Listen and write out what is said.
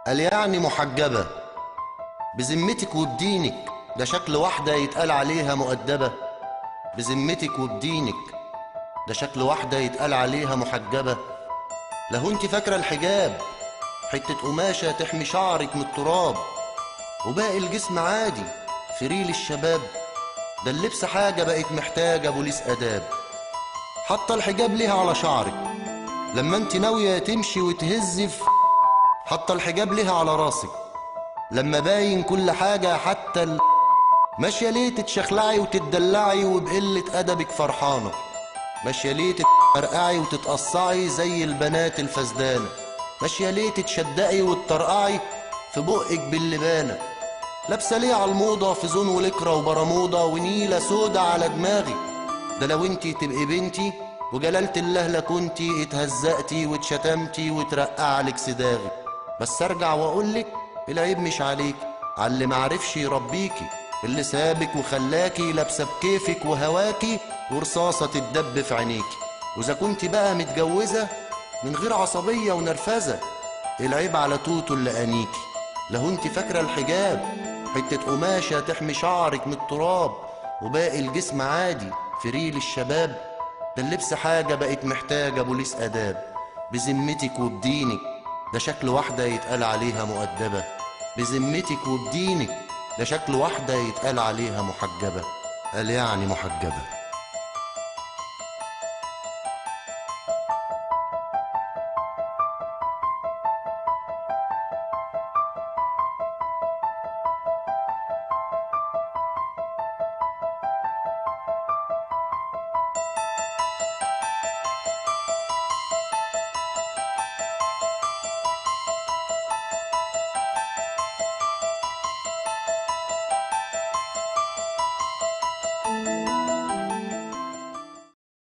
قال يعني محجبة. بذمتك وبدينك ده شكل واحدة يتقال عليها مؤدبة. بذمتك وبدينك ده شكل واحدة يتقال عليها محجبة. لهو انت فاكرة الحجاب حتة قماشة تحمي شعرك من التراب وباقي الجسم عادي فريل الشباب؟ ده اللبس حاجة بقت محتاجة بوليس آداب. حتى الحجاب ليها على شعرك لما انت ناوية تمشي وتهزي حتى الحجاب ليها على راسك لما باين كل حاجة حتى ماشية ليه تتشخلعي وتتدلعي وبقلة أدبك فرحانة؟ ماشية ليه تتفرقعي وتتقصعي زي البنات الفسدانة؟ ماشية ليه تتشدقي وتطرقعي في بقك باللبانة؟ لابسة ليه على الموضة في زون ولكرة وبرموضة ونيلة سودا على دماغي؟ ده لو انتي تبقي بنتي وجلالة الله لكنتي اتهزقتي واتشتمتي وترقعلك صداغي. بس ارجع واقولك العيب مش عليكي، عاللي معرفش يربيكي، اللي سابك وخلاكي لابسه بكيفك وهواكي ورصاصه تتدب في عينيكي. واذا كنتي بقى متجوزه من غير عصبيه ونرفزه العيب على توتو اللي انيكي. لو انت فاكره الحجاب حته قماشه تحمي شعرك من التراب وباقي الجسم عادي فريل الشباب؟ ده اللبس حاجه بقت محتاجه بوليس اداب. بذمتك وبدينك ده شكل واحده يتقال عليها مؤدبه. بذمتك وبدينك ده شكل واحده يتقال عليها محجبه. قال يعني محجبه.